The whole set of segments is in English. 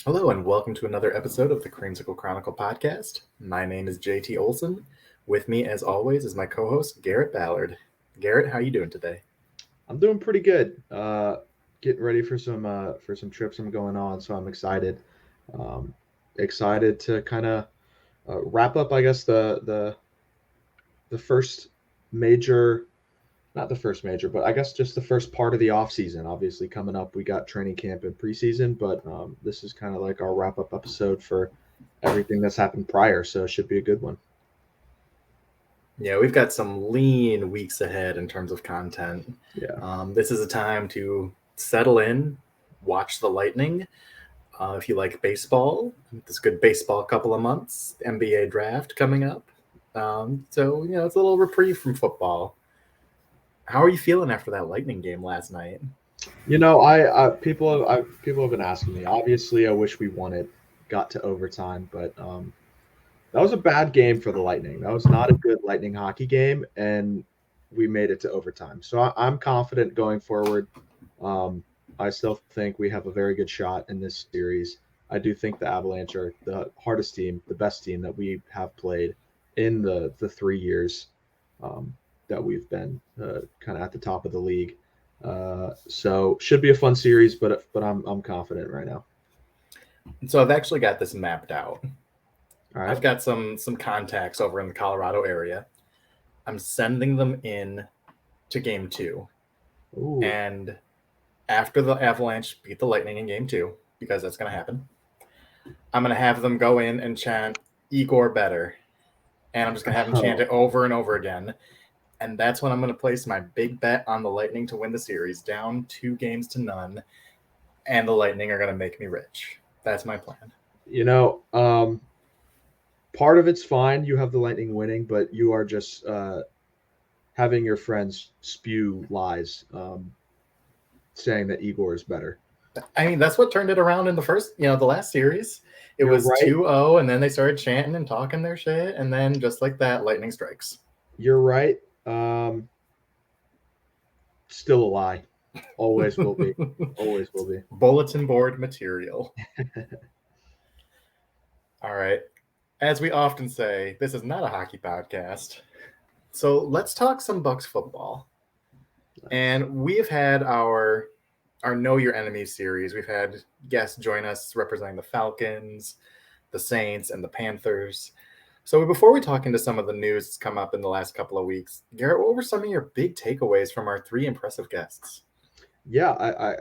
Hello and welcome to another episode of the Creamsicle Chronicle podcast. My name is JT Olson. With me, as always, is my co-host Garrett Ballard. Garrett, how are you doing today? I'm doing pretty good. Getting ready for some trips I'm going on, so I'm excited. Um, Excited to kind of wrap up, I guess the first major, not the first major, but I guess just the first part of the off season. Obviously, coming up, we got training camp and preseason, but this is kind of like our wrap up episode for everything that's happened prior, so it should be a good one. Yeah, we've got some lean weeks ahead in terms of content. Yeah. This is a time to settle in, watch the Lightning. If you like baseball, this good baseball couple of months, NBA draft coming up. So it's a little reprieve from football. How are you feeling after that Lightning game last night? People have been asking me. Obviously, I wish we won it, got to overtime, but that was a bad game for the Lightning. That was not a good Lightning hockey game, and we made it to overtime. So I'm confident going forward. Um, I still think we have a very good shot in this series. I do think the Avalanche are the hardest team, the best team that we have played in the 3 years um, that we've been kind of at the top of the league. So should be a fun series, but I'm confident right now. So I've actually got this mapped out. All I've right. got some contacts over in the Colorado area. I'm sending them in to game two. Ooh. And after the Avalanche beat the Lightning in game two, because that's going to happen, I'm going to have them go in and chant Igor better. And I'm just going to have them chant Oh, it over and over again. And that's when I'm going to place my big bet on the Lightning to win the series, down 2 games to none. And the Lightning are going to make me rich. That's my plan. you know, part of it's fine. You have the Lightning winning, but you are just having your friends spew lies, saying that Igor is better. I mean, that's what turned it around in the last series. It You're was right. 2-0, and then they started chanting and talking their shit, and then just like that, lightning strikes. You're right. Um, Still a lie. Always will be. Always will be. Bulletin board material. All right. As we often say, this is not a hockey podcast. So let's talk some Bucs football. Nice. And we've had our Know Your Enemies series. We've had guests join us representing the Falcons, the Saints, and the Panthers. So before we talk into some of the news that's come up in the last couple of weeks, Garrett, what were some of your big takeaways from our three impressive guests? Yeah,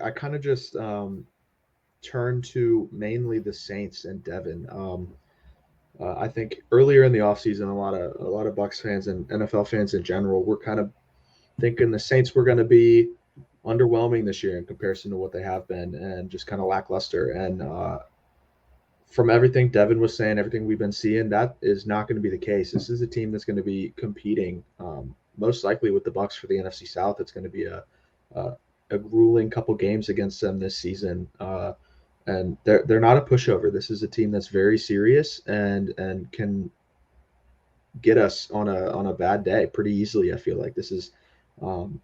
I kind of just turned to mainly the Saints and Devin. I think earlier in the offseason, a lot of Bucks fans and NFL fans in general were kind of thinking the Saints were going to be underwhelming this year in comparison to what they have been, and just kind of lackluster. And from everything Devin was saying, everything we've been seeing, that is not going to be the case. This is a team that's going to be competing most likely with the Bucks for the NFC South. It's going to be a, a grueling couple games against them this season. And they're not a pushover. This is a team that's very serious and can get us on a bad day pretty easily. I feel like this is. Um,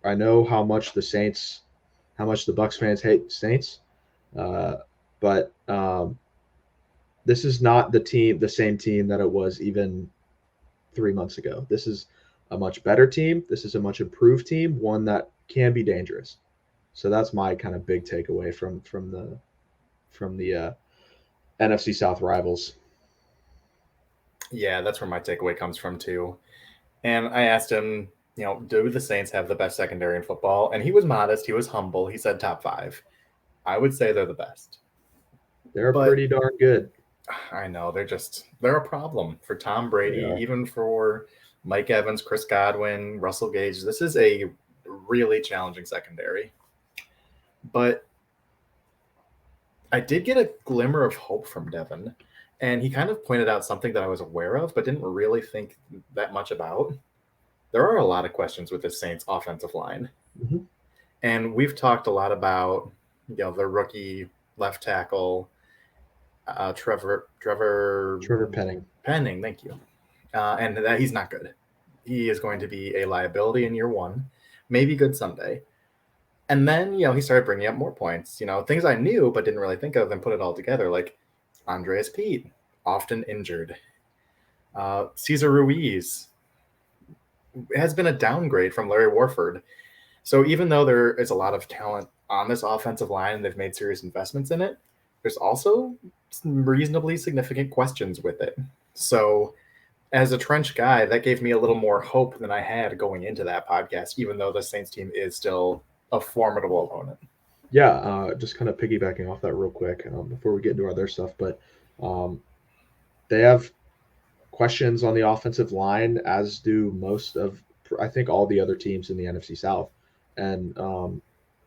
I know how much the Bucks fans hate Saints, uh, but this is not the same team that it was even 3 months ago. This is a much better team. This is a much improved team, one that can be dangerous. So that's my kind of big takeaway from the NFC South rivals. Yeah, that's where my takeaway comes from too. And I asked him, do the Saints have the best secondary in football? And he was modest, he was humble. He said top five. I would say they're the best. They're But pretty darn good. I know they're a problem for Tom They Brady, are. even for Mike Evans, Chris Godwin, Russell Gage. This is a really challenging secondary. But I did get a glimmer of hope from Devin, and he kind of pointed out something that I was aware of, but didn't really think that much about. There are a lot of questions with the Saints offensive line. Mm-hmm. And we've talked a lot about, the rookie left tackle, Trevor Trevor Penning. Penning, thank you. And that he's not good. He is going to be a liability in year one, maybe good someday. And then, he started bringing up more points, things I knew but didn't really think of and put it all together, like Andreas Pete, often injured. Cesar Ruiz has been a downgrade from Larry Warford. So even though there is a lot of talent on this offensive line and they've made serious investments in it, there's also some reasonably significant questions with it. So as a trench guy, that gave me a little more hope than I had going into that podcast, even though the Saints team is still a formidable opponent. Yeah, just kind of piggybacking off that real quick before we get into other stuff, but um, they have questions on the offensive line, as do most of, I think, all the other teams in the NFC South, and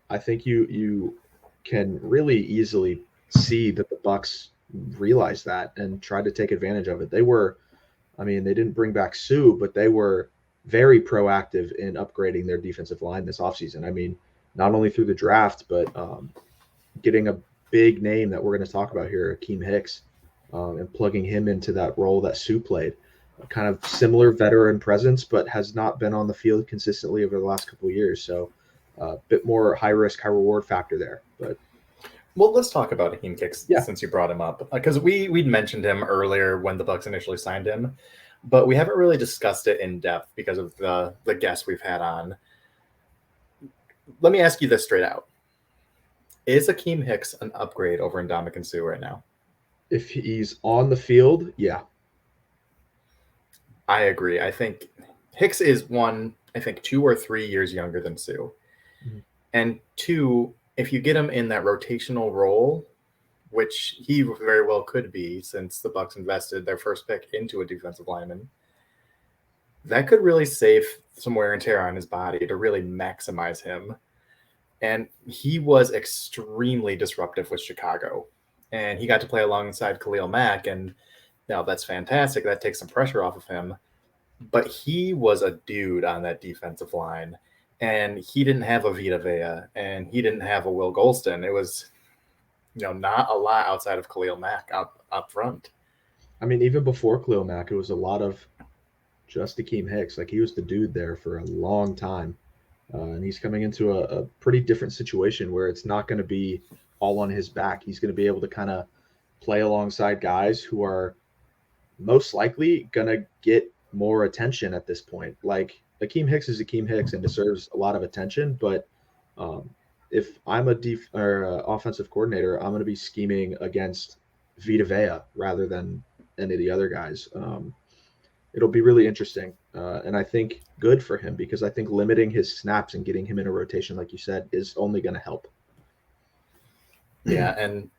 I think you can really easily see that the Bucs realized that and tried to take advantage of it. I mean, they didn't bring back Sue, but they were very proactive in upgrading their defensive line this offseason. I mean, not only through the draft, but getting a big name that we're going to talk about here, Akeem Hicks, and plugging him into that role that Sue played. A kind of similar veteran presence, but has not been on the field consistently over the last couple of years. So a bit more high risk, high reward factor there. But well, let's talk about Akeem Hicks yeah, since you brought him up, because we'd mentioned him earlier when the Bucs initially signed him, but we haven't really discussed it in depth because of the guests we've had on. Let me ask you this straight out: is Akeem Hicks an upgrade over Ndamukong Suh right now? if he's on the field, yeah. I agree. I think Hicks is one, I think 2 or 3 years younger than Sue. Mhm. And two, if you get him in that rotational role, which he very well could be since the Bucs invested their first pick into a defensive lineman, that could really save some wear and tear on his body to really maximize him. And he was extremely disruptive with Chicago. And he got to play alongside Khalil Mack, and now that's fantastic. That takes some pressure off of him. But he was a dude on that defensive line. And he didn't have a Vita Vea, and he didn't have a Will Golston. It was, not a lot outside of Khalil Mack up front. I mean, even before Khalil Mack, it was a lot of just Akeem Hicks. Like he was the dude there for a long time. And he's coming into a pretty different situation where it's not going to be all on his back. He's going to be able to kind of play alongside guys who are most likely going to get more attention at this point. Like Akeem Hicks is Akeem Hicks and deserves a lot of attention. But if I'm a offensive coordinator, I'm going to be scheming against Vita Vea rather than any of the other guys. It'll be really interesting. And I think good for him because I think limiting his snaps and getting him in a rotation, like you said, is only going to help. Yeah, and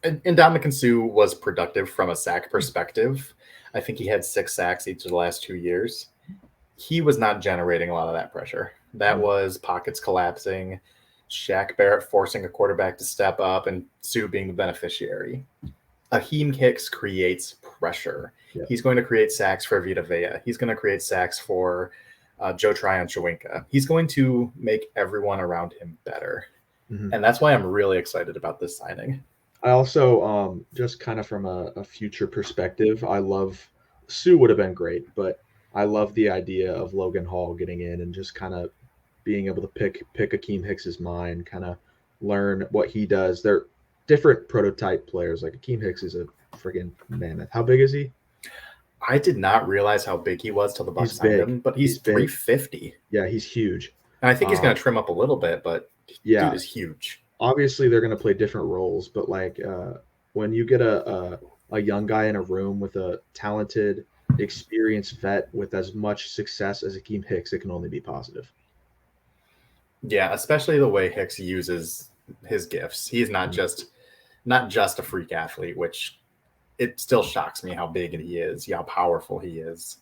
Ndamukong Suh was productive from a sack perspective. I think he had 6 sacks each of the last 2 years. He was not generating a lot of that pressure. That was pockets collapsing, Shaq Barrett forcing a quarterback to step up, and Sue being the beneficiary. Akeem Hicks creates pressure. Yeah. He's going to create sacks for Vita Vea. He's going to create sacks for Joe Tryon-Chewinka. He's going to make everyone around him better. Mm-hmm. And that's why I'm really excited about this signing. I also, just kind of from a future perspective, I love Sue would have been great, but I love the idea of Logan Hall getting in and just kind of being able to pick Akeem Hicks's mind, kind of learn what he does. They're different prototype players. Like Akeem Hicks is a friggin' mammoth. How big is he? I did not realize how big he was till the Bucs signed him, but he's 350. Yeah, he's huge. And I think he's going to trim up a little bit, but dude is huge. Obviously, they're going to play different roles, but like when you get a young guy in a room with a talented, experienced vet with as much success as Akeem Hicks, it can only be positive. Yeah, especially the way Hicks uses his gifts. He's not just a freak athlete, which it still shocks me how big he is, how powerful he is.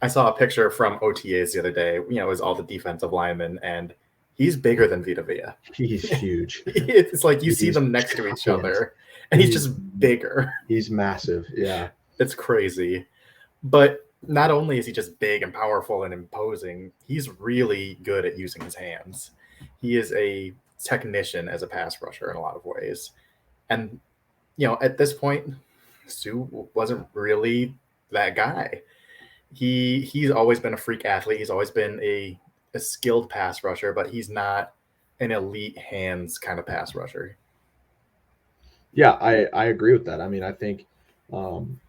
I saw a picture from OTAs the other day, it was all the defensive linemen, and he's bigger than Vita Vea. He's huge. It's like you see them next to each other, and he's just bigger. He's massive, yeah. It's crazy. But not only is he just big and powerful and imposing, he's really good at using his hands. He is a technician as a pass rusher in a lot of ways. And, at this point, Sue wasn't really that guy. He's always been a freak athlete. He's always been a skilled pass rusher, but he's not an elite hands kind of pass rusher. Yeah, I agree with that. I mean, I think um,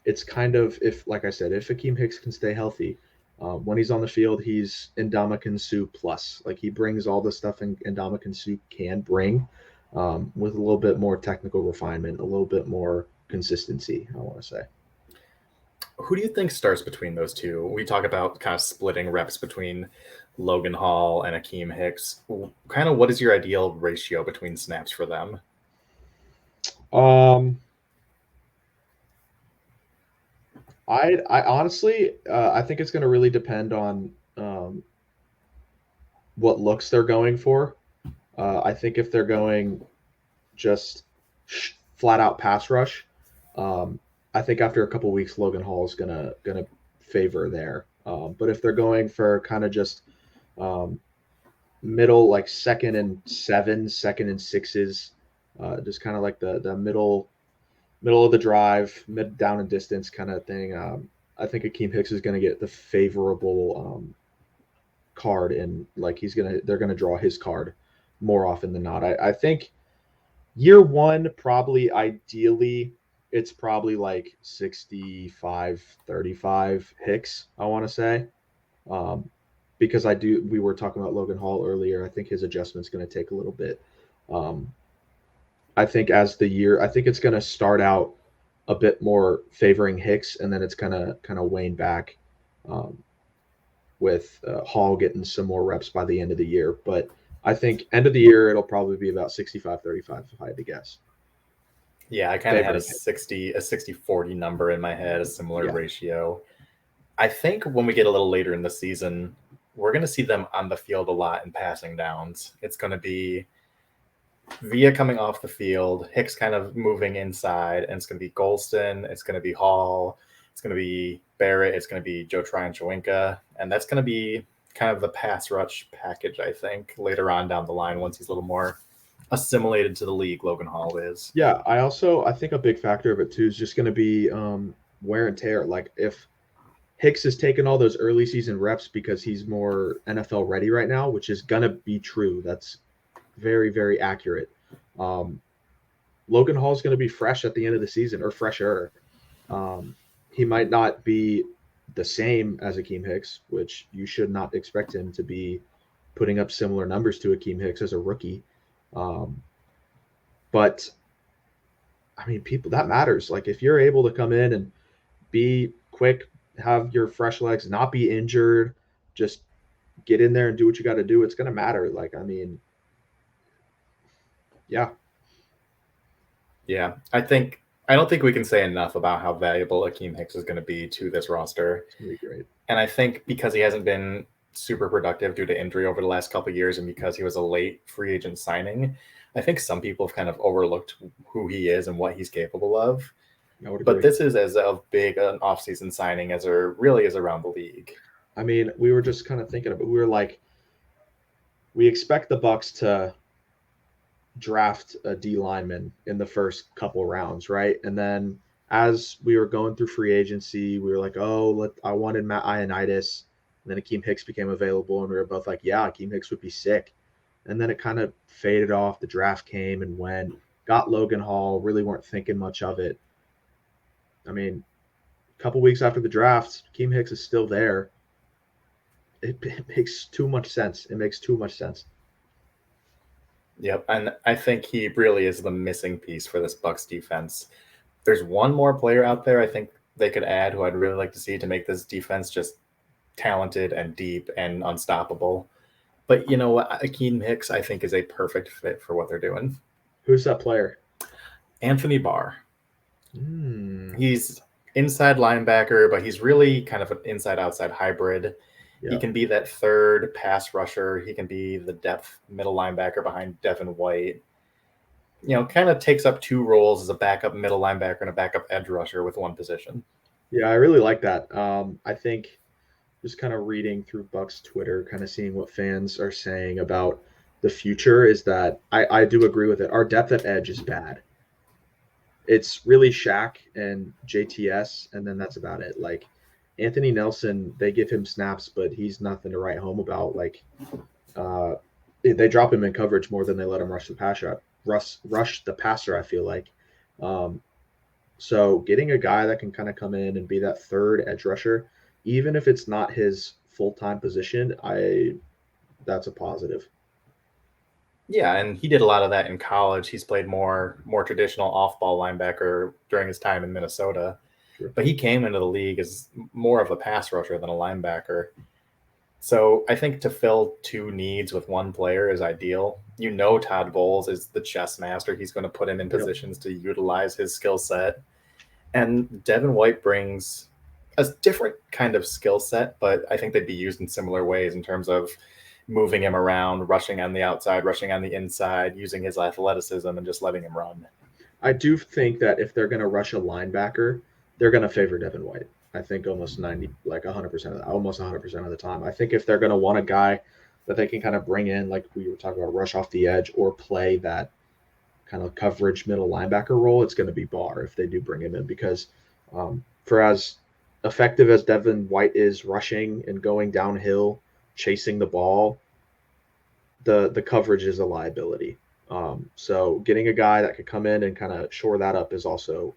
it's kind of, if, like I said, if Akeem Hicks can stay healthy, when he's on the field, he's Ndamukong Suh plus. Like he brings all the stuff Ndamukong Suh can bring, with a little bit more technical refinement, a little bit more consistency, I want to say. Who do you think starts between those two? We talk about kind of splitting reps between Logan Hall and Akeem Hicks. Kind of what is your ideal ratio between snaps for them? Um, I honestly, I think it's going to really depend on what looks they're going for. I think if they're going just flat out pass rush, um, I think after a couple weeks, Logan Hall is gonna favor there. But if they're going for kind of just um, middle, like second and seven, second and sixes, just kind of like the middle of the drive, mid down and distance kind of thing. I think Akeem Hicks is going to get the favorable card, and like they're gonna draw his card more often than not. I think year one, probably ideally, it's probably like 65-35 Hicks, I want to say. Um, because we were talking about Logan Hall earlier. I think his adjustment's going to take a little bit. Um, I think I think it's going to start out a bit more favoring Hicks, and then it's kind of wane back, um, with Hall getting some more reps by the end of the year. But I think end of the year, it'll probably be about 65-35 if I had to guess. Yeah, I kind of had Favoring Hicks. a 60-40 number in my head, a similar Yeah. ratio. I think when we get a little later in the season, we're going to see them on the field a lot in passing downs. It's going to be Via coming off the field, Hicks kind of moving inside, and it's going to be Golston, it's going to be Hall, it's going to be Barrett, it's going to be Joe Tryon Chewinka, and that's going to be kind of the pass rush package, I think, later on down the line once he's a little more assimilated to the league, Logan Hall is. Yeah, I think a big factor of it too is just going to be wear and tear. Like if Hicks has taken all those early season reps because he's more NFL ready right now, which is going to be true. That's very, very accurate. Um, Logan Hall is going to be fresh at the end of the season, or fresher. Um, he might not be the same as Akeem Hicks, which you should not expect him to be putting up similar numbers to Akeem Hicks as a rookie. Um, but I mean, people, that matters. Like if you're able to come in and be quick, have your fresh legs, not be injured, just get in there and do what you got to do. It's going to matter. Like, I mean, yeah, Yeah, I don't think we can say enough about how valuable Akeem Hicks is going to be to this roster. it's going to be great. And I think because he hasn't been super productive due to injury over the last couple of years and because he was a late free agent signing, I think some people have kind of overlooked who he is and what he's capable of. I would But agree. this is as big an offseason signing as there really is around the league. I mean, we were just kind of thinking about. We were like, we expect the Bucs to draft a D lineman in the first couple rounds, right? And then as we were going through free agency, we were like, oh, I wanted Matt Ioannidis. And then Akeem Hicks became available, and we were both like, yeah, Akeem Hicks would be sick. And then it kind of faded off. The draft came and went. Got Logan Hall. Really weren't thinking much of it. I mean, a couple weeks after the draft, Akeem Hicks is still there. It makes too much sense. It makes too much sense. Yep, and I think he really is the missing piece for this Bucs defense. There's one more player out there I think they could add who I'd really like to see to make this defense just talented and deep and unstoppable. But you know what? Akeem Hicks, I think, is a perfect fit for what they're doing. Who's that player? Anthony Barr. Mm, He's inside linebacker, but he's really kind of an inside-outside hybrid. He yeah. can be that third pass rusher. He can be the depth middle linebacker behind Devin White. Kind of takes up two roles as a backup middle linebacker and a backup edge rusher with one position. Yeah, I really like that. I think just kind of reading through Bucks Twitter, kind of seeing what fans are saying about the future is that I do agree with it. Our depth at edge is bad. It's really Shaq and JTS, and then that's about it. Like Anthony Nelson, they give him snaps, but he's nothing to write home about. Like uh, they drop him in coverage more than they let him rush the passer. Rush the passer. I feel like. Um, so getting a guy that can kind of come in and be that third edge rusher, even if it's not his full time position, that's a positive. Yeah, and he did a lot of that in college. He's played more traditional off-ball linebacker during his time in Minnesota. Sure. But he came into the league as more of a pass rusher than a linebacker. So I think to fill two needs with one player is ideal. You know, Todd Bowles is the chess master. He's going to put him in positions to utilize his skill set. And Devin White brings a different kind of skill set, but I think they'd be used in similar ways in terms of moving him around, rushing on the outside, rushing on the inside, using his athleticism, and just letting him run. I do think that if they're going to rush a linebacker, they're going to favor Devin White. I think almost 90, like 100% of almost 100% of the time. I think if they're going to want a guy that they can kind of bring in, like we were talking about, rush off the edge or play that kind of coverage middle linebacker role, it's going to be Barr if they do bring him in, because for as effective as Devin White is rushing and going downhill, chasing the ball, the coverage is a liability. So getting a guy that could come in and kind of shore that up is also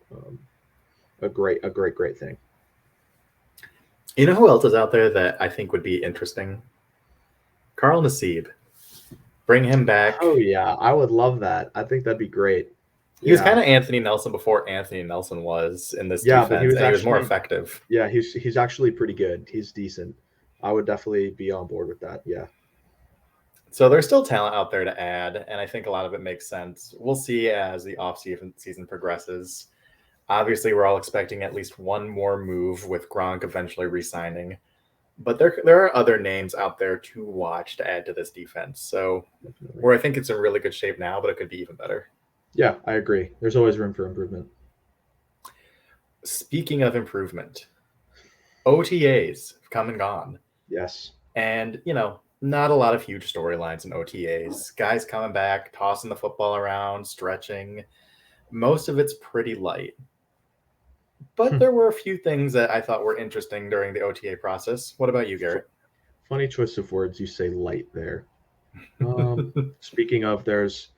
a great thing. You know who else is out there that I think would be interesting? Carl Nassib. Bring him back. Oh yeah, I would love that. I think that'd be great. He was kind of Anthony Nelson before Anthony Nelson was in this defense, but he was more effective. Yeah, he's actually pretty good. He's decent. I would definitely be on board with that. Yeah. So there's still talent out there to add, and I think a lot of it makes sense. We'll see as the season progresses. Obviously, we're all expecting at least one more move with Gronk eventually re-signing. But there are other names out there to watch to add to this defense. So where I think it's in really good shape now, but it could be even better. Yeah, I agree. There's always room for improvement. Speaking of improvement, OTAs have come and gone. Yes. And, not a lot of huge storylines in OTAs. Guys coming back, tossing the football around, stretching. Most of it's pretty light. But there were a few things that I thought were interesting during the OTA process. What about you, Garrett? Funny choice of words. You say light there. Speaking of, there's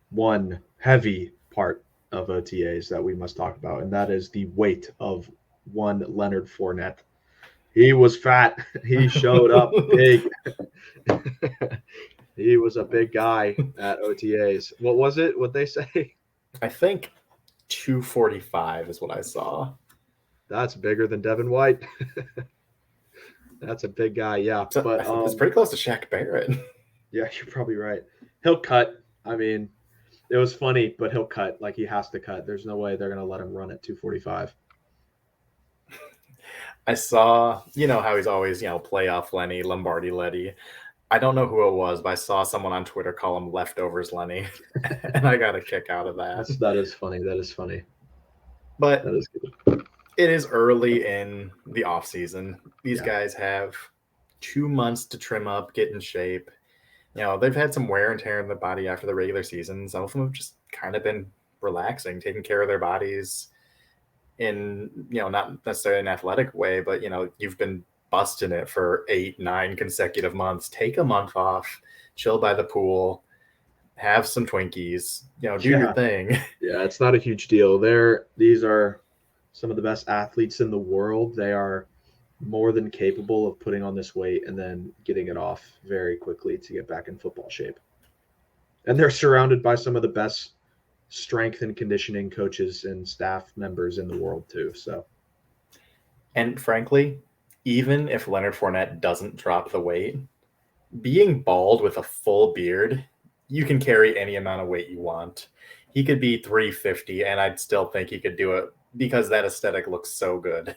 one heavy part of OTAs that we must talk about, and that is the weight of one Leonard Fournette. He was fat. He showed up big. He was a big guy at OTAs. What was it? What'd they say? I think 245 is what I saw. That's bigger than Devin White. That's a big guy, yeah. So, but it's pretty close to Shaq Barrett. Yeah, you're probably right. He'll cut. I mean, it was funny, but he'll cut. Like, he has to cut. There's no way they're going to let him run at 245. I saw, how he's always, playoff Lenny, Lombardi Letty. I don't know who it was, but I saw someone on Twitter call him Leftovers Lenny, and I got a kick out of that. That is funny. That is funny. But that is good. It is early in the off season. These guys have 2 months to trim up, get in shape. They've had some wear and tear in the body after the regular season. Some of them have just kind of been relaxing, taking care of their bodies in, not necessarily an athletic way, but, you've been busting it for 8-9 consecutive months. Take a month off, chill by the pool, have some Twinkies, do your thing. Yeah, it's not a huge deal. These are some of the best athletes in the world. They are more than capable of putting on this weight and then getting it off very quickly to get back in football shape. And they're surrounded by some of the best strength and conditioning coaches and staff members in the world too. So, and frankly, even if Leonard Fournette doesn't drop the weight, being bald with a full beard, you can carry any amount of weight you want. He could be 350 and I'd still think he could do it because that aesthetic looks so good.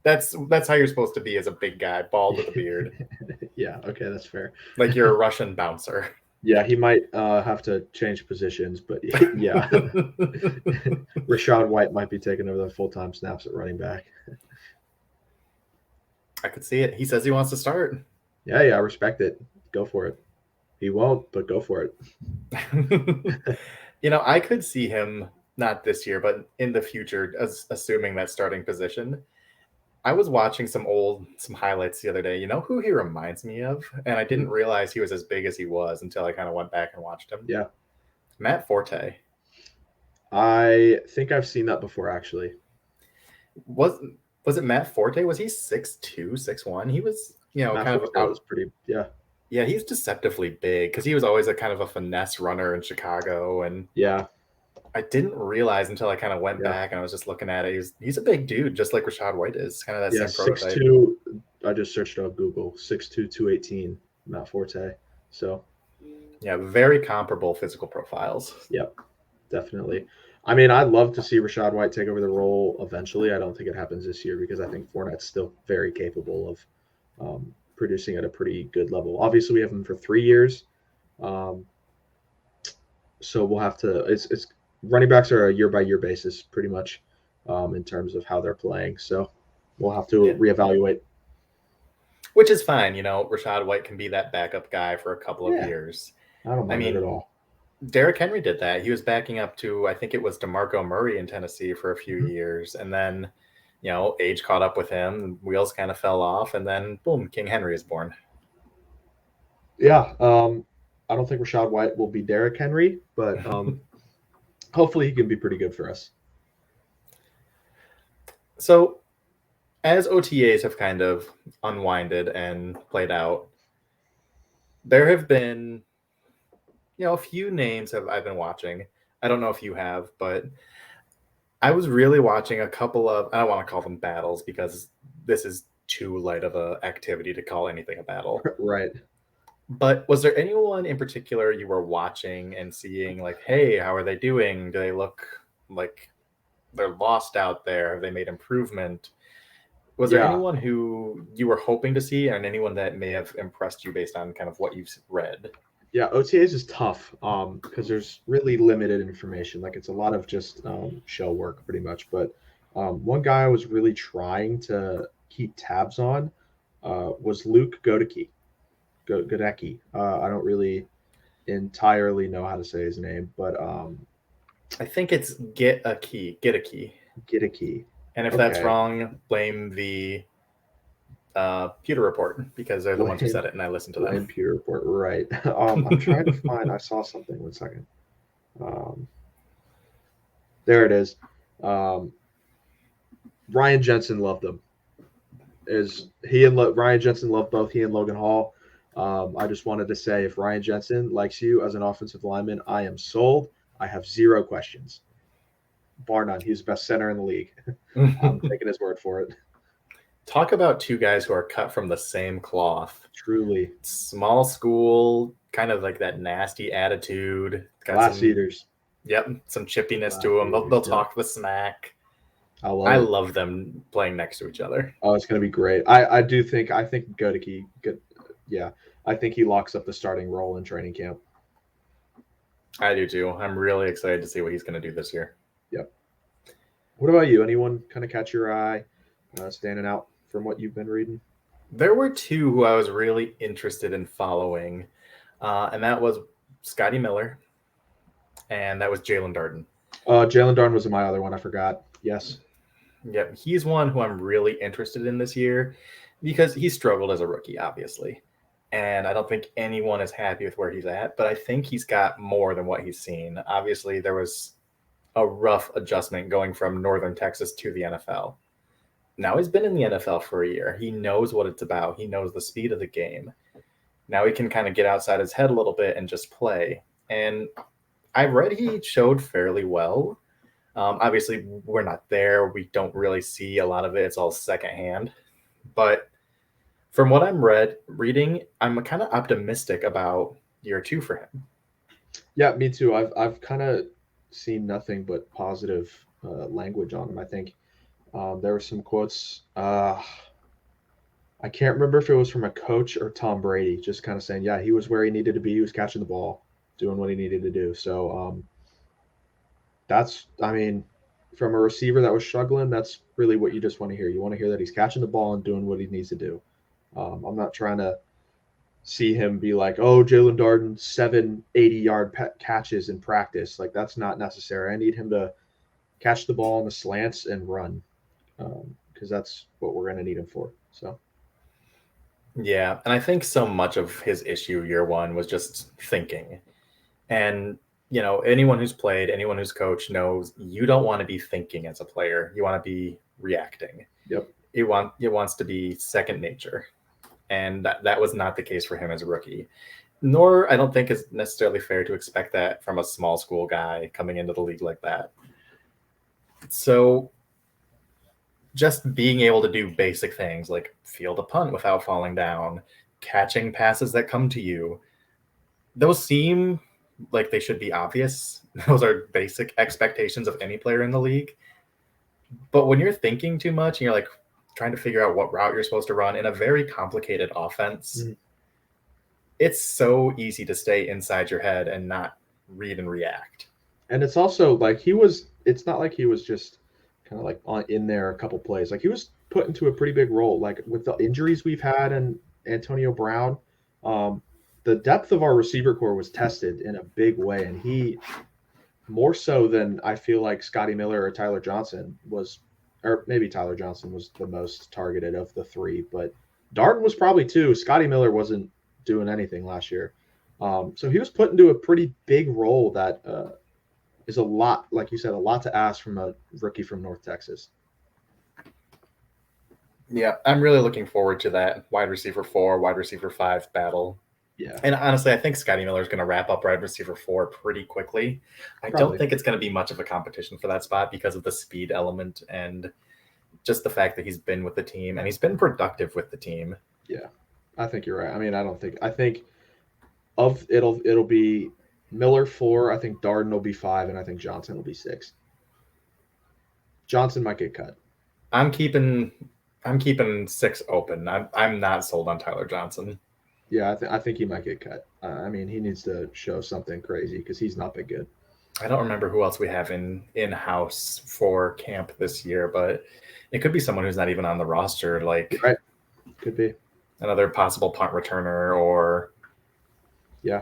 That's how you're supposed to be as a big guy, bald with a beard. Yeah, okay, that's fair. Like you're a Russian bouncer. Yeah, he might have to change positions, but yeah. Rachaad White might be taking over the full-time snaps at running back. I could see it. He says he wants to start. Yeah, I respect it. Go for it. He won't, but go for it. I could see him, not this year, but in the future, assuming that starting position. I was watching some highlights the other day. You know who he reminds me of? And I didn't realize he was as big as he was until I kind of went back and watched him. Yeah. Matt Forte. I think I've seen that before, actually. Was was it Matt Forte? Was he 6'2", 6'1"? He was, Matt kind of Forte was pretty, yeah. Yeah, he's deceptively big because he was always a kind of a finesse runner in Chicago, and Yeah. I didn't realize until I kind of went Yeah. back and I was just looking at it. He's a big dude, just like Rashad White is, kind of that Yeah. same prototype. 6'2". I just searched it on Google. 6'2", 218. Matt Forte. So. Yeah, very comparable physical profiles. Yep. Definitely. I mean, I'd love to see Rashad White take over the role eventually. I don't think it happens this year because I think Fournette's still very capable of producing at a pretty good level. Obviously, we have him for 3 years, so we'll have to. It's running backs are a year by year basis, pretty much, in terms of how they're playing. So we'll have to reevaluate. Which is fine, Rashad White can be that backup guy for a couple of years. I don't mind it at all. Derrick Henry did that. He was backing up to, I think it was DeMarco Murray in Tennessee for a few years. And then, age caught up with him, wheels kind of fell off, and then boom, King Henry is born. Yeah. I don't think Rashad White will be Derrick Henry, but hopefully he can be pretty good for us. So as OTAs have kind of unwinded and played out, there have been, a few names I've been watching. I don't know if you have, but I was really watching a couple of, I don't want to call them battles because this is too light of an activity to call anything a battle. Right. But was there anyone in particular you were watching and seeing like, hey, how are they doing? Do they look like they're lost out there? Have they made improvement? Was there anyone who you were hoping to see and anyone that may have impressed you based on kind of what you've read? Yeah, OTAs is tough because there's really limited information. Like it's a lot of just shell work pretty much. But one guy I was really trying to keep tabs on was Luke Godecki. Godecki. I don't really entirely know how to say his name, but I think it's Get a Key. Godecki. And if that's wrong, blame the Pewter Report because they're the ones who said it, and I listened to them. Blame Pewter Report, right? I'm trying to find. I saw something. 1 second. There it is. Ryan Jensen loved them. Ryan Jensen loved both he and Logan Hall. I just wanted to say, if Ryan Jensen likes you as an offensive lineman, I am sold. I have zero questions, bar none. He's the best center in the league. I'm taking his word for it. Talk about two guys who are cut from the same cloth. Truly. Small school, kind of like that nasty attitude. Glass eaters. Yep, some chippiness to them. They'll talk the smack. I love them playing next to each other. Oh, it's going to be great. I think Godecki, I think he locks up the starting role in training camp. I do too. I'm really excited to see what he's going to do this year. Yep. What about you? Anyone kind of catch your eye, standing out from what you've been reading? There were two who I was really interested in following, and that was Scotty Miller, and that was Jalen Darden. Jalen Darden was my other one. I forgot. Yes. Yep. He's one who I'm really interested in this year because he struggled as a rookie, obviously. And I don't think anyone is happy with where he's at, but I think he's got more than what he's seen. Obviously, there was a rough adjustment going from Northern Texas to the NFL. Now he's been in the NFL for a year. He knows what it's about. He knows the speed of the game. Now he can kind of get outside his head a little bit and just play. And I read he showed fairly well. Obviously, we're not there. We don't really see a lot of it. It's all secondhand. But from what I'm reading, I'm kind of optimistic about year two for him. Yeah, me too. I've kind of seen nothing but positive language on him. I think there were some quotes. I can't remember if it was from a coach or Tom Brady, just kind of saying, yeah, he was where he needed to be. He was catching the ball, doing what he needed to do. So from a receiver that was struggling, that's really what you just want to hear. You want to hear that he's catching the ball and doing what he needs to do. I'm not trying to see him be like, oh, Jalen Darden, 7 80-yard catches in practice. Like, that's not necessary. I need him to catch the ball on the slants and run, because that's what we're going to need him for. So, Yeah, and I think so much of his issue year one was just thinking. And anyone who's played, anyone who's coached knows you don't want to be thinking as a player. You want to be reacting. yep. It wants to be second nature. And that was not the case for him as a rookie. Nor I don't think it's necessarily fair to expect that from a small school guy coming into the league like that. So just being able to do basic things like field a punt without falling down, catching passes that come to you, those seem like they should be obvious. Those are basic expectations of any player in the league. But when you're thinking too much and you're like trying to figure out what route you're supposed to run in a very complicated offense, it's so easy to stay inside your head and not read and react. And it's also like it's not like he was just kind of like in there a couple plays. Like he was put into a pretty big role. Like with the injuries we've had and Antonio Brown, the depth of our receiver core was tested in a big way. And he, more so than I feel like Scotty Miller or Tyler Johnson was, or maybe Tyler Johnson was the most targeted of the three, but Darden was probably two. Scotty Miller wasn't doing anything last year. So he was put into a pretty big role that is a lot, like you said, a lot to ask from a rookie from North Texas. Yeah, I'm really looking forward to that wide receiver 4, wide receiver 5 battle. Yeah. And honestly, I think Scotty Miller is going to wrap up wide receiver 4 pretty quickly. I don't think it's going to be much of a competition for that spot because of the speed element and just the fact that he's been with the team and he's been productive with the team. Yeah, I think you're right. I mean, I think of it'll be Miller 4. I think Darden will be 5, and I think Johnson will be 6. Johnson might get cut. I'm keeping 6 open. I'm not sold on Tyler Johnson. Yeah, I think he might get cut. I mean, he needs to show something crazy because he's not been good. I don't remember who else we have in-house for camp this year, but it could be someone who's not even on the roster. Like, right, could be another possible punt returner, or yeah.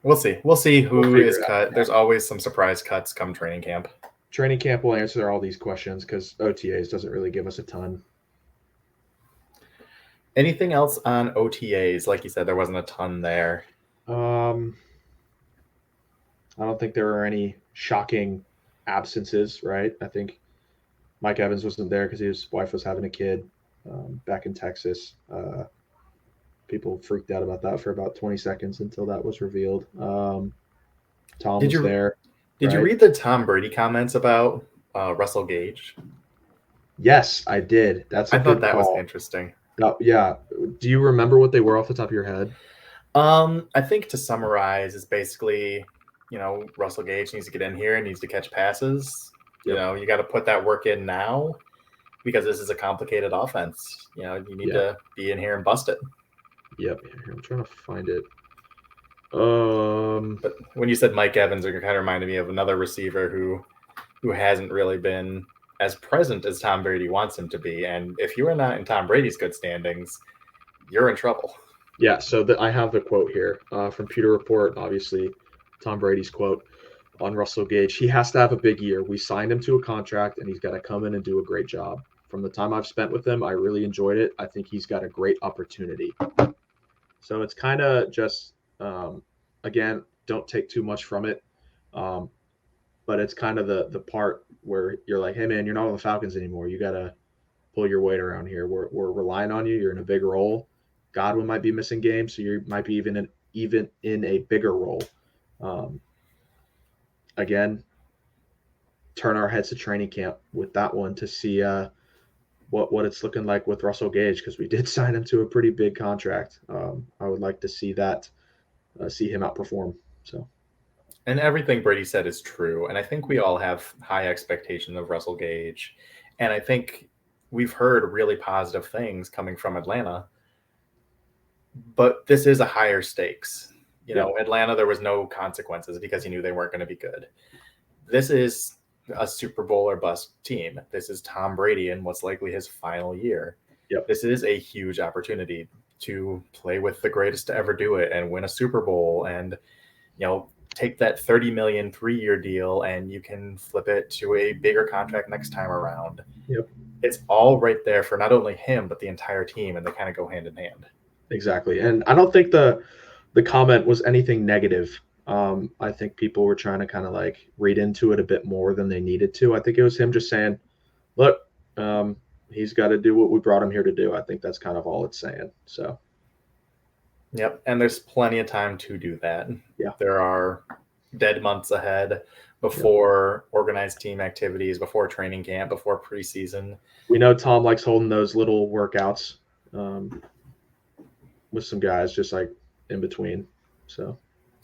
We'll see who is cut. There's always some surprise cuts come training camp. Training camp will answer all these questions because OTAs doesn't really give us a ton. Anything else on OTAs? Like you said, there wasn't a ton there. I don't think there were any shocking absences, right? I think Mike Evans wasn't there because his wife was having a kid back in Texas. People freaked out about that for about 20 seconds until that was revealed. Tom was there. Did you read the Tom Brady comments about Russell Gage? Yes, I did. I thought that was interesting. Yeah. Do you remember what they were off the top of your head? I think to summarize is basically, Russell Gage needs to get in here and needs to catch passes. Yep. You got to put that work in now because this is a complicated offense. You need to be in here and bust it. Yep. I'm trying to find it. But when you said Mike Evans, it kind of reminded me of another receiver who hasn't really been as present as Tom Brady wants him to be. And if you are not in Tom Brady's good standings, you're in trouble. Yeah, so I have the quote here from Pewter Report, obviously Tom Brady's quote on Russell Gage. He has to have a big year. We signed him to a contract, and he's got to come in and do a great job. From the time I've spent with him, I really enjoyed it. I think he's got a great opportunity. So it's kind of just, again, don't take too much from it. But it's kind of the part where you're like, hey, man, you're not on the Falcons anymore. You got to pull your weight around here. We're relying on you. You're in a big role. Godwin might be missing games, so you might be even in a bigger role. Again, turn our heads to training camp with that one to see what it's looking like with Russell Gage, because we did sign him to a pretty big contract. I would like to see that, see him outperform. So. And everything Brady said is true. And I think we all have high expectations of Russell Gage. And I think we've heard really positive things coming from Atlanta. But this is a higher stakes. Atlanta, there was no consequences because he knew they weren't going to be good. This is a Super Bowl or bust team. This is Tom Brady in what's likely his final year. Yep. This is a huge opportunity to play with the greatest to ever do it and win a Super Bowl and, take that $30 million 3-year deal and you can flip it to a bigger contract next time around. Yep. it's all right there for not only him but the entire team, and they kind of go hand in hand. Exactly. And I don't think the comment was anything negative. I think people were trying to kind of like read into it a bit more than they needed to. I think it was him just saying, look, he's got to do what we brought him here to do. I think that's kind of all it's saying. So, Yep, and there's plenty of time to do that. yeah. There are dead months ahead before organized team activities, before training camp, before preseason. We know Tom likes holding those little workouts with some guys just like in between. So,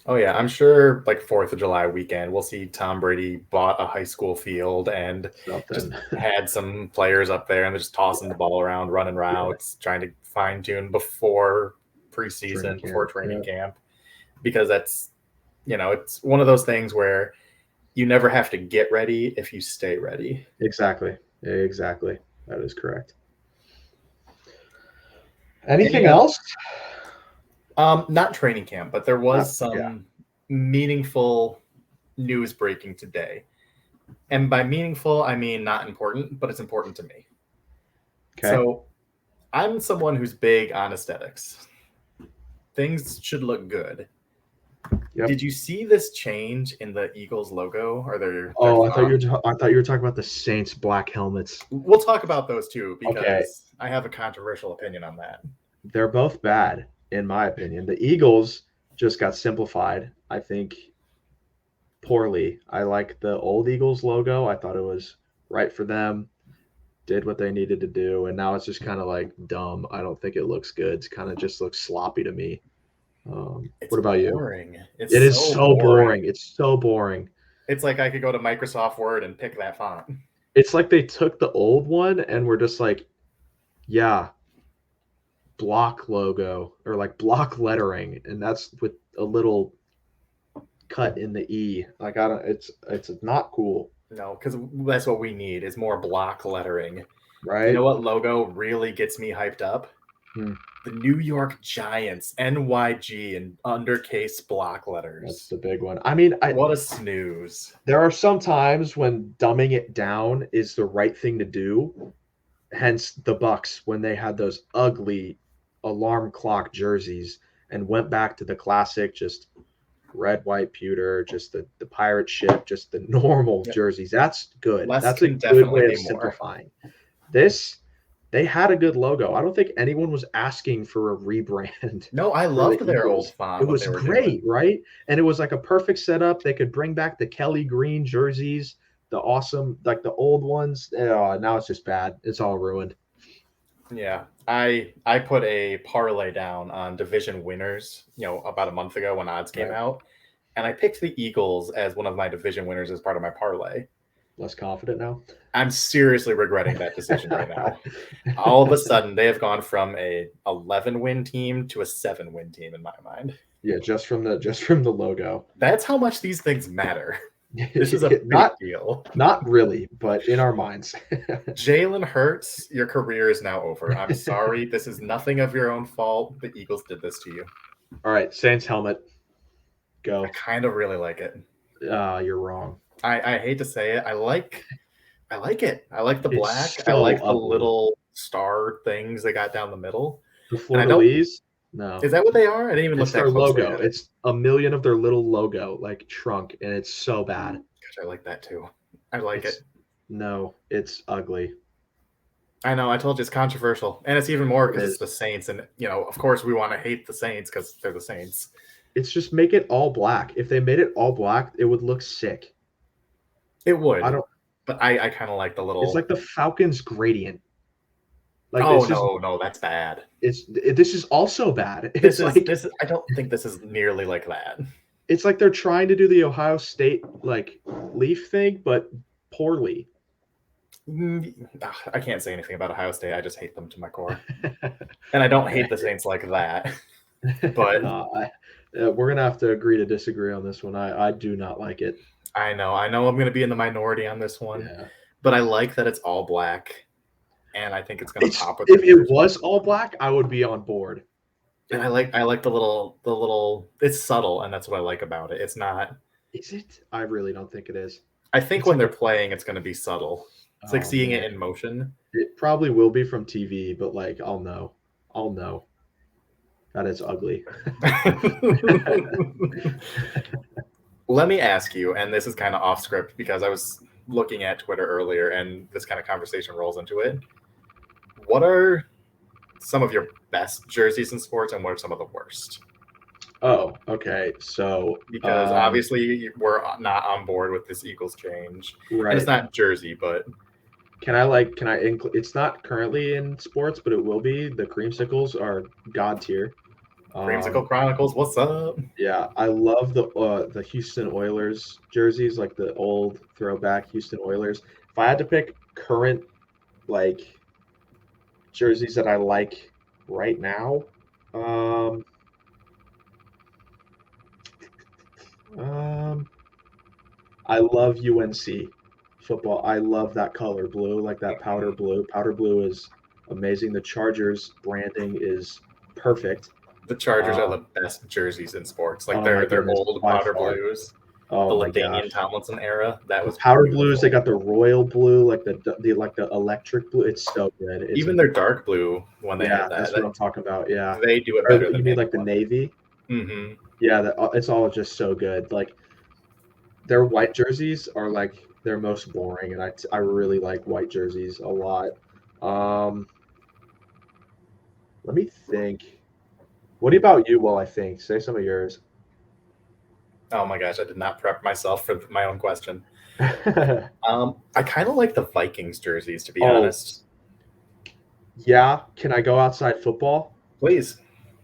oh yeah, I'm sure like 4th of July weekend, we'll see Tom Brady bought a high school field and just had some players up there and they're just tossing the ball around, running routes, trying to fine tune before preseason, before training camp, because that's, it's one of those things where you never have to get ready if you stay ready. Exactly. That is correct. Anything else? Not training camp, but there was some meaningful news breaking today. And by meaningful, I mean not important, but it's important to me. Okay. So I'm someone who's big on aesthetics. Things should look good. Yep. Did you see this change in the Eagles logo or their I thought you were talking about the Saints black helmets. We'll talk about those too, because I have a controversial opinion on that. They're both bad, in my opinion. The Eagles just got simplified, I think, poorly. I like the old Eagles logo. I thought it was right for them, did what they needed to do, and now it's just kind of like dumb. I don't think it looks good. It kind of just looks sloppy to me. What about boring. You? It is so boring. It's so boring. It's like I could go to Microsoft Word and pick that font. It's like they took the old one and were just like, yeah, block logo or like block lettering, and that's with a little cut in the E. Like it's not cool. No, because that's what we need is more block lettering. Right. You know what logo really gets me hyped up? The New York Giants, NYG, in undercase block letters. That's the big one. I mean, what a snooze. There are some times when dumbing it down is the right thing to do. Hence the Bucs, when they had those ugly alarm clock jerseys and went back to the classic, just red, white, pewter, just the pirate ship, just the normal jerseys. That's good. That's a good way of simplifying. They had a good logo. I don't think anyone was asking for a rebrand. No, I loved their old font. It was great, right? And it was like a perfect setup. They could bring back the Kelly green jerseys, the awesome, like the old ones. Now it's just bad. It's all ruined. Yeah, I put a parlay down on division winners, about a month ago when odds came out, and I picked the Eagles as one of my division winners as part of my parlay. Less confident now? I'm seriously regretting that decision right now. All of a sudden, they have gone from a 11-win team to a 7-win team in my mind. Yeah, just from the logo. That's how much these things matter. This is a big deal. Not really, but in our minds. Jalen Hurts, your career is now over. I'm sorry. This is nothing of your own fault. The Eagles did this to you. All right, Saints helmet. Go. I kind of really like it. You're wrong. I hate to say it. I like it. I like the black. I like the little star things they got down the middle. The fleur-de-lis? No. Is that what they are? I didn't even look at their logo. It's a million of their little logo, like shrunk, and it's so bad. Gosh, I like that too. I like it. No, it's ugly. I know. I told you it's controversial, and it's even more because it's the Saints, and of course, we want to hate the Saints because they're the Saints. It's just make it all black. If they made it all black, it would look sick. It would. But I kind of like the little. It's like the Falcons gradient. Like, no, that's bad. This is also bad. This is. I don't think this is nearly like that. It's like they're trying to do the Ohio State like leaf thing, but poorly. I can't say anything about Ohio State. I just hate them to my core, and I don't hate the Saints like that. But we're gonna have to agree to disagree on this one. I do not like it. I know. I'm going to be in the minority on this one, but I like that it's all black, and I think it's going to pop. If it was all black, I would be on board. And I like the little. It's subtle, and that's what I like about it. It's not. Is it? I really don't think it is. I think when they're playing, it's going to be subtle. It's like seeing it in motion. It probably will be from TV, but like I'll know that it's ugly. Let me ask you, and this is kind of off script because I was looking at Twitter earlier and this kind of conversation rolls into it. What are some of your best jerseys in sports and what are some of the worst? Oh, okay. So, Because obviously we're not on board with this Eagles change. And it's right. not jersey, but It's not currently in sports, but it will be. The creamsicles are god tier. Creamsicle Chronicles, what's up? Yeah, I love the Houston Oilers jerseys, like the old throwback Houston Oilers. If I had to pick current like jerseys that I like right now, um, I love UNC football. I love that color blue, like that powder blue. Powder blue is amazing. The Chargers branding is perfect. The Chargers are Um, the best jerseys in sports. Like oh my they're goodness, old by powder far. blues. The Oh my gosh. LaDainian Tomlinson era, that The was powder blues, they beautiful. got the royal blue, like the electric blue. It's so good. It's Even their dark blue when they yeah, had that, that's what I'm talking about. Yeah, they do it or better you than mean like the anyone. navy? Mm-hmm. Yeah, it's all just so good. Like their white jerseys are like their most boring, and I really like white jerseys a lot. Um, let me think. What about you? While I think, say some of yours. Oh my gosh, I did not prep myself for my own question. I kind of like the Vikings jerseys, to be Oh honest. yeah, can I go outside football? Please.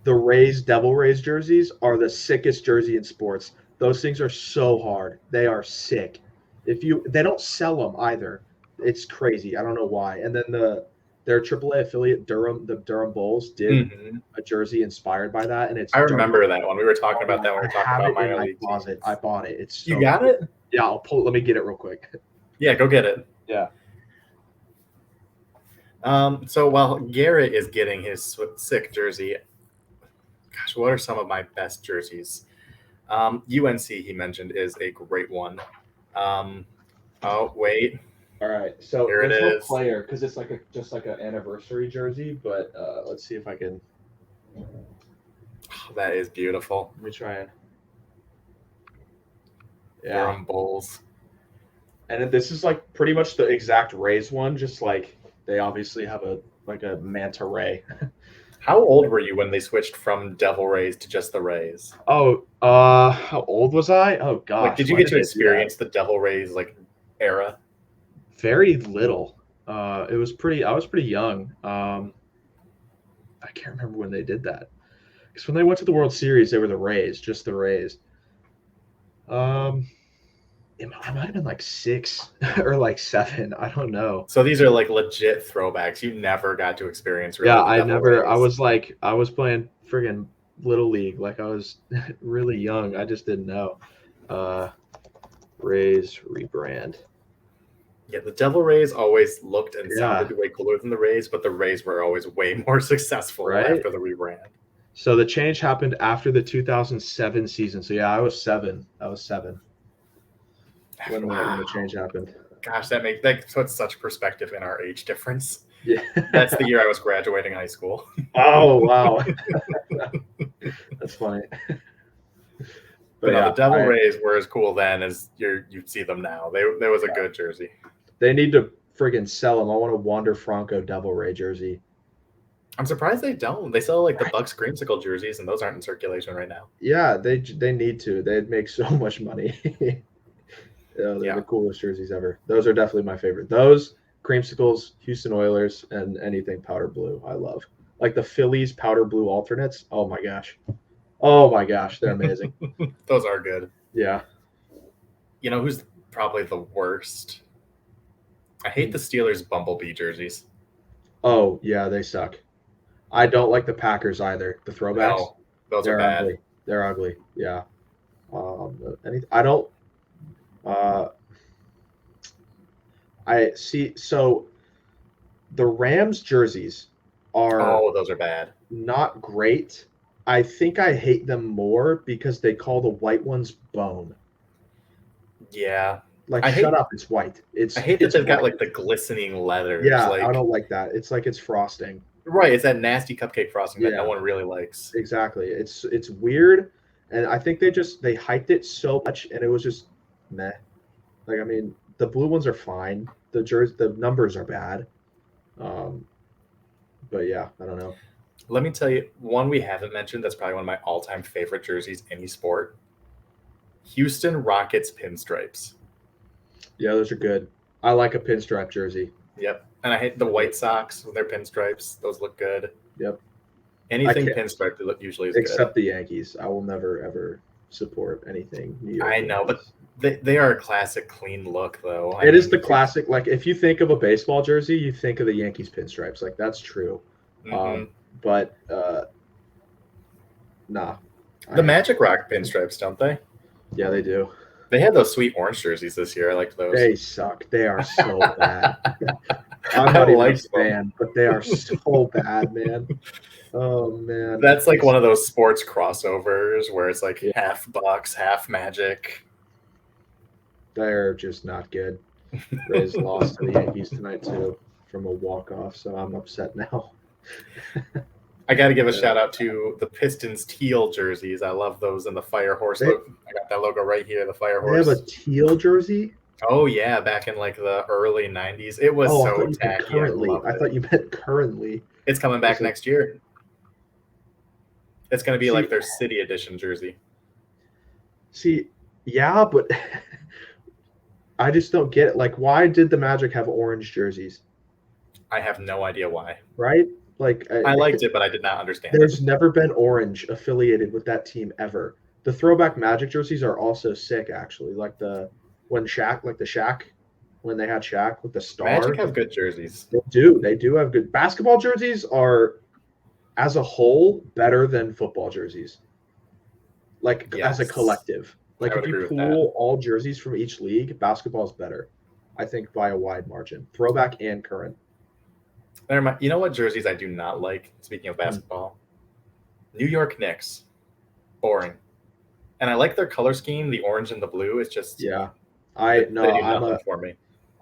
The Rays Devil Rays jerseys are the sickest jersey in sports. Those things are so hard. They are sick. If you they don't sell them either. It's crazy. I don't know why. And then their AAA affiliate the Durham Bulls did Mm-hmm. a jersey inspired by that, and it's I dark. remember that one. We were talking about Oh, that when we I were talking have about it in minor my league closet. I teams. bought it. It's You so got cool. it? Yeah, I'll pull. Let me get it real quick. Yeah, go get it. Yeah. So while Garrett is getting his sick jersey, gosh, what are some of my best jerseys? UNC, he mentioned, is a great one. Um, oh, wait, All right. So here it there's no is. player because it's like a just like an anniversary jersey. But let's see if I can. Oh, that is beautiful. Let me try and. Yeah. Durham Bulls. And then this is like pretty much the exact Rays one, just like they obviously have a like a manta ray. How old were you when they switched from Devil Rays to just the Rays? Oh, how old was I? Oh Like, gosh, did you why get did to they do that? experience the Devil Rays like era? Very little. It was pretty. I was pretty young. I can't remember when they did that. Because when they went to the World Series, they were the Rays, just the Rays. Um, I might have been like 6 or like 7. I don't know. So these are like legit throwbacks. You never got to experience Yeah, really the I Devil never. Rays. I was playing friggin' little league. Like I was really young. I just didn't know. Uh, Rays rebrand. Yeah, the Devil Rays always looked and Yeah, sounded way cooler than the Rays, but the Rays were always way more successful right. after the rebrand. So the change happened after the 2007 season. So yeah, I was 7. I was 7 when the change Wow. happened. Gosh, that puts such perspective in our age difference. Yeah. That's the year I was graduating high school. Oh wow, that's funny. But But no, the yeah, Devil Rays were as cool then as you see them now. There was a yeah, good jersey. they need to friggin' sell them. I want a Wander Franco Devil Ray jersey. I'm surprised they don't. They sell like the Right. Bucs Creamsicle jerseys, and those aren't in circulation right now. Yeah, they need to. They'd make so much money. They're Yeah, the coolest jerseys ever. Those are definitely my favorite. Those creamsicles, Houston Oilers, and anything powder blue. I love like the Phillies powder blue alternates. Oh my gosh, they're amazing. those are good. Yeah. You know who's probably the worst? I hate the Steelers Bumblebee jerseys. Oh yeah, they suck. I don't like the Packers either. The throwbacks, No, those are they're bad. ugly. They're ugly. Yeah. I don't. Uh, I see. So the Rams jerseys are Oh, those are bad. not great. I think I hate them more because they call the white ones bone. Yeah. Like, I hate shut up, it's white. I hate that It's they've got white. like the glistening letters. Yeah, I Like, don't like that. It's like it's frosting. right, it's that nasty cupcake frosting that no Yeah, one really likes. exactly. It's weird, and I think they hyped it so much, and it was just meh. Like, I mean, the blue ones are fine. The numbers are bad. Um, but yeah, I don't know. Let me tell you one we haven't mentioned that's probably one of my all-time favorite jerseys any sport. Houston Rockets pinstripes. Yeah, those are good. I like a pinstripe jersey. Yep. And I hate the White Sox with their pinstripes. Those look good. Yep. Anything pinstripe usually is except good. the Yankees. I will never ever support anything New York. I know, Yankees. but they are a classic clean look though. It is the classic. Like, if you think of a baseball jersey, you think of the Yankees pinstripes. Like, that's true. Mm-hmm. But nah. The Magic Rock pinstripes, don't they? Yeah, they do. They had those sweet orange jerseys this year. I liked those. They suck. They are so bad. I'm not even a fan, but they are so bad, man. Oh man, that's like one of those sports crossovers where it's like half Bucs, half Magic. They're just not good. Rays lost to the Yankees tonight too from a walk-off, so I'm upset now. I got to give a shout out to the Pistons teal jerseys. I love those, and the Fire Horse logo. I got that logo right here, the Fire Horse. They have a teal jersey? Oh yeah, back in like the early 90s. It was so tacky. I thought you meant currently. It's coming back next year. It's going to be like their City Edition jersey. See, yeah, but I just don't get it. Like, why did the Magic have orange jerseys? I have no idea why. Right? Like, I liked it, but I did not understand. There's never been orange affiliated with that team ever. The throwback Magic jerseys are also sick, actually. Like when Shaq when they had Shaq with the star. Magic have good jerseys. They do. They do have good basketball jerseys. Are, as a whole, better than football jerseys. Like, as a collective. Like, if you pool all jerseys from each league, basketball is better. I think by a wide margin. Throwback and current. You know what jerseys I do not like, speaking of basketball? New York Knicks. Boring. And I like their color scheme, the orange and the blue. It's just they do nothing for me.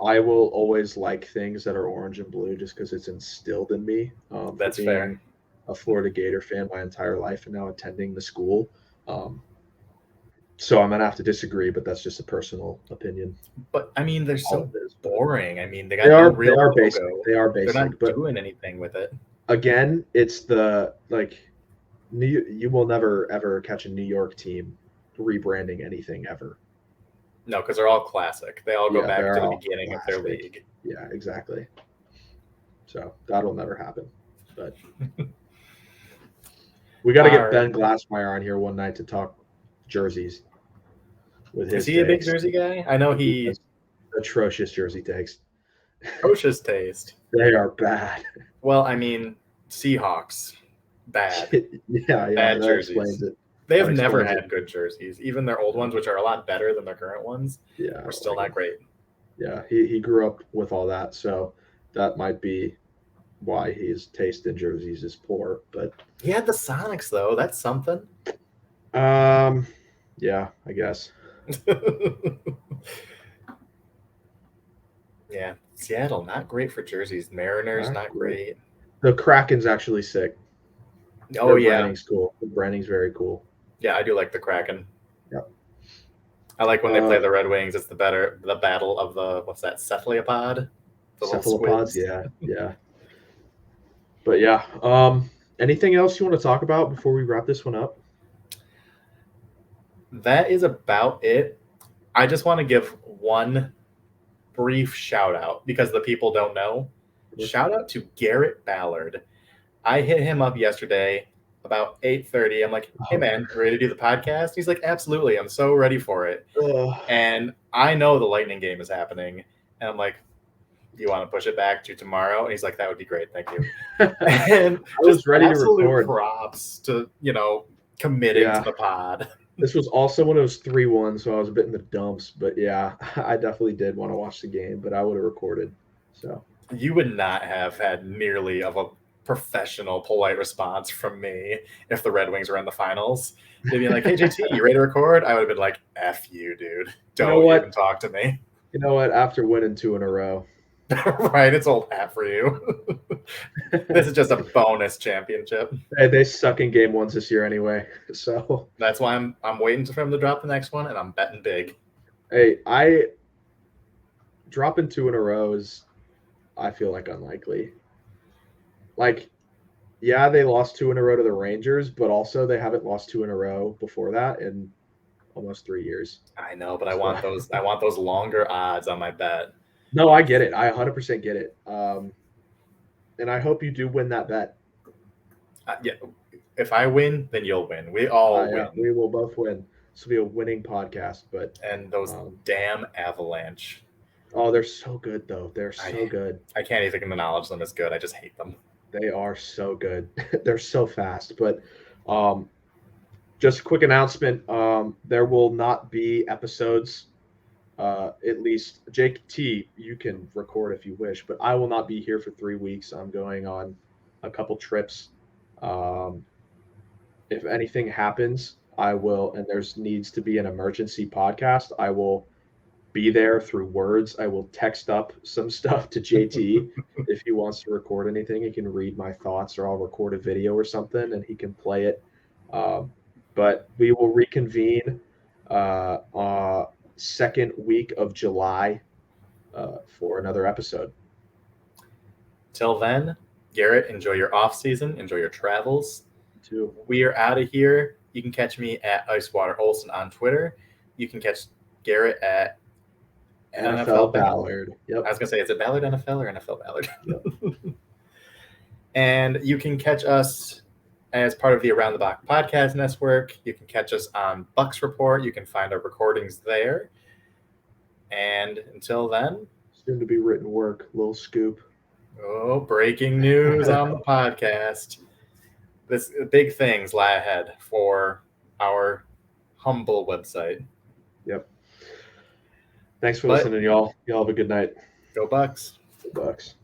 I will always like things that are orange and blue just because it's instilled in me. That's fair. A Florida Gator fan my entire life and now attending the school. So I'm going to have to disagree, but that's just a personal opinion. But, I mean, they're so boring. I mean, they are basic. They are basic. They're not doing anything with it. Again, it's you will never, ever catch a New York team rebranding anything ever. No, because they're all classic. They all go back to the beginning of their league. Yeah, exactly. So that'll never happen. But we got to get Ben Glassmeyer on here one night to talk jerseys. Is he a big jersey guy? I know he atrocious jersey takes. Atrocious taste. They are bad. Well, I mean, Seahawks, bad. Bad jerseys. They have never had good jerseys. Even their old ones, which are a lot better than their current ones, are still not great. Yeah, he grew up with all that, so that might be why his taste in jerseys is poor. But he had the Sonics, though. That's something. Yeah, I guess. Yeah, Seattle, not great for jerseys. Mariners, not great. The Kraken's actually sick. Oh, yeah. Branding's cool. The branding's very cool. Yeah, I do like the Kraken. Yep. I like when they play the Red Wings. It's the battle of the, what's that, cephalopod? Cephalopods, yeah. But yeah, anything else you want to talk about before we wrap this one up? That is about it. I just want to give one brief shout out because the people don't know. Shout out to Garrett Ballard. I hit him up yesterday about 8:30. I'm like, hey man, ready to do the podcast? He's like, absolutely. I'm so ready for it. And I know the Lightning game is happening. And I'm like, do you want to push it back to tomorrow? And he's like, that would be great. Thank you. And I was ready to record. Props to, committing to the pod. This was also when it was 3-1, so I was a bit in the dumps. But yeah, I definitely did want to watch the game, but I would have recorded. So you would not have had nearly of a professional, polite response from me if the Red Wings were in the finals. They'd be like, hey, JT, you ready to record? I would have been like, F you, dude. Don't even talk to me. You know what? After winning 2 in a row, Right, it's old hat for you. This is just a bonus championship. they suck in game ones this year anyway. So That's why I'm waiting for him to drop the next one, and I'm betting big. hey, I dropping 2 in a row is I feel like unlikely. Like, yeah, they lost 2 in a row to the Rangers, but also they haven't lost 2 in a row before that in almost 3 years. I know, but I So want those. I want those longer odds on my bet. no, I get it. I 100% get it. And I hope you do win that bet. Yeah, if I win, then you'll win. We all win. We will both win. This will be a winning podcast. But And those damn Avalanche. oh, they're so good though. They're so good. I can't even acknowledge them as good. I just hate them. They are so good. They're so fast. But just a quick announcement: there will not be episodes. At least Jake T, you can record if you wish, but I will not be here for 3 weeks. I'm going on a couple trips. If anything happens, I will, and there's needs to be an emergency podcast. I will be there through words. I will text up some stuff to JT if he wants to record anything. He can read my thoughts, or I'll record a video or something, and he can play it. But we will reconvene second week of July for another episode. Till then, Garrett, enjoy your off season, enjoy your travels. Too. We are out of here. You can catch me at Icewater Olson on Twitter. You can catch Garrett at NFL Ballard. Yep. I was gonna say, is it Ballard NFL or NFL Ballard? Yep. And you can catch us as part of the Around the Block podcast network. You can catch us on Bucs Report. You can find our recordings there. And until then, soon to be written work, little scoop. Oh, breaking news on the podcast. This big things lie ahead for our humble website. Yep. Thanks for listening, y'all. Y'all have a good night. Go Bucs. Go Bucs.